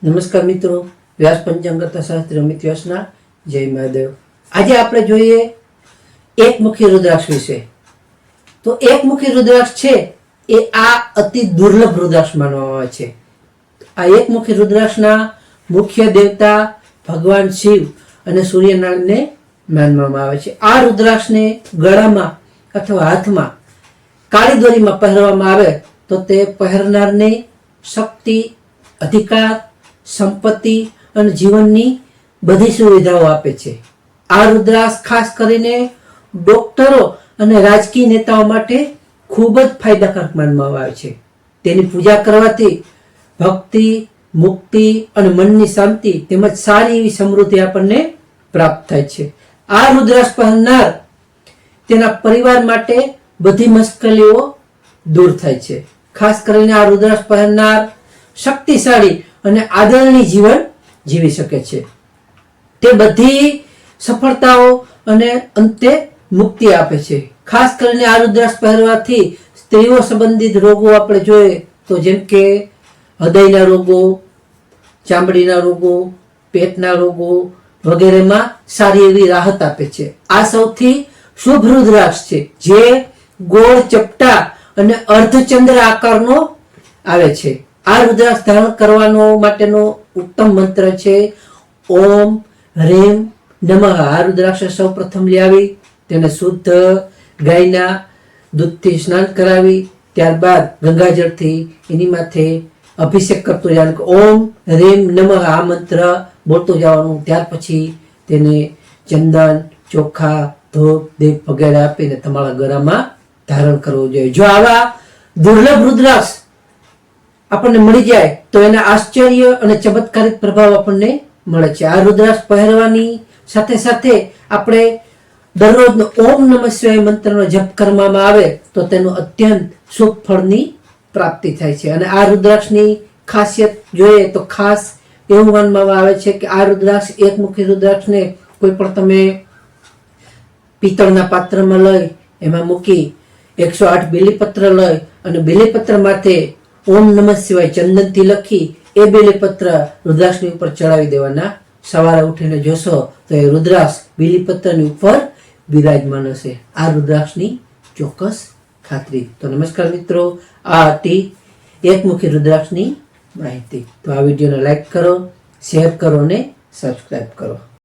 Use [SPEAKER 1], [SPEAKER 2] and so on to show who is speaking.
[SPEAKER 1] નમસ્કાર મિત્રો, વ્યાસ પંચાંગ કરતા શાસ્ત્રી અમિત વ્યાસના જય મહાદેવ। આજે આપણે જોઈએ એકમુખી રુદ્રાક્ષ વિશે। તો એકમુખી રુદ્રાક્ષ છે એ આ અતિ દુર્લભ રુદ્રાક્ષ માનવામાં આવે છે। આ એકમુખી રુદ્રાક્ષના મુખ્ય દેવતા ભગવાન શિવ અને સૂર્યનારાયણને માનવામાં આવે છે। આ રુદ્રાક્ષને ગળામાં અથવા હાથમાં કાળી દોરીમાં પહેરવામાં આવે તો તે પહેરનારને શક્તિ, અધિકાર, સંપત્તિ અને જીવનની બધી સુવિધાઓ આપે છે। આ રુદ્રાક્ષ ખાસ કરીને ડોક્ટરો અને રાજકીય નેતાઓ માટે ખૂબ જ ફાયદાકારક માનવામાં આવે છે। તેની પૂજા કરવાથી ભક્તિ, મુક્તિ અને મનની શાંતિ તેમજ સારી એવી સમૃદ્ધિ આપણને પ્રાપ્ત થાય છે। આ રુદ્રાક્ષ પહેરનાર તેના પરિવાર માટે બધી મુશ્કેલીઓ દૂર થાય છે। ખાસ કરીને આ રુદ્રાક્ષ પહેરનાર શક્તિશાળી અને આદરણીય જીવન જીવી શકે છે। તે બધી સફળતાઓ અને અંતે મુક્તિ આપે છે। ખાસ કરીને આ રુદ્રાક્ષ પહેરવાથી સ્ત્રીઓ સંબંધિત રોગો આપણે જોઈએ તો જેમ કે હૃદયના રોગો, ચામડીના રોગો, પેટના રોગો વગેરેમાં સારી એવી રાહત આપે છે। આ સૌથી શુભ રુદ્રાક્ષ છે જે ગોળ, ચપટા અને અર્ધચંદ્ર આકારનો આવે છે। આ રુદ્રાક્ષ ધારણ કરવાનો માટેનો ઉત્તમ મંત્ર છે ઓમ હ્રીમ નમઃ। આ રુદ્રાક્ષ સૌ પ્રથમ લાવી તેને શુદ્ધ ગાયના દૂધથી સ્નાન કરાવી ત્યારબાદ ગંગાજળથી એની માથે અભિષેક કરતો જવાનું, ઓમ હ્રીમ નમઃ આ મંત્ર બોલતું જવાનું। ત્યાર પછી તેને ચંદન, ચોખા, ધૂપ, દીપ વગેરે આપીને તમારા ગળામાં ધારણ કરવું જોઈએ। જો આવા દુર્લભ રુદ્રાક્ષ આપણને મળી જાય તો એના આશ્ચર્ય અને ચમત્કારિક પ્રભાવ આપણને મળે છે। આ રુદ્રાક્ષ પહેરવાની સાથે સાથે આપણે દરરોજનો ઓમ નમઃ શિવાય મંત્રનો જપ કરવામાં આવે તો તેનું અત્યંત શુભ ફળની પ્રાપ્તિ થાય છે। અને આ રુદ્રાક્ષની ખાસિયત જોઈએ તો ખાસ એવું માનવામાં આવે છે કે આ રુદ્રાક્ષ એકમુખી રુદ્રાક્ષને કોઈ પણ તમે પિત્તળના પાત્રમાં લઈ એમાં મૂકી 108 બેલીપત્ર લઈ અને બેલીપત્ર માથે ઓમ નમઃ શિવાય ચંદનથી લખી એ બેલીપત્ર રુદ્રાક્ષની ઉપર ચડાવી દેવાના। સવારે ઉઠીને જોશો તો એ રુદ્રાક્ષ બેલીપત્રની ઉપર બિરાજમાન હશે। આ રુદ્રાક્ષની ચોક્કસ ખાતરી। તો નમસ્કાર મિત્રો, આ હતી એકમુખી રુદ્રાક્ષની માહિતી। તો આ વિડીયોને લાઈક કરો, શેર કરો અને સબસ્ક્રાઈબ કરો।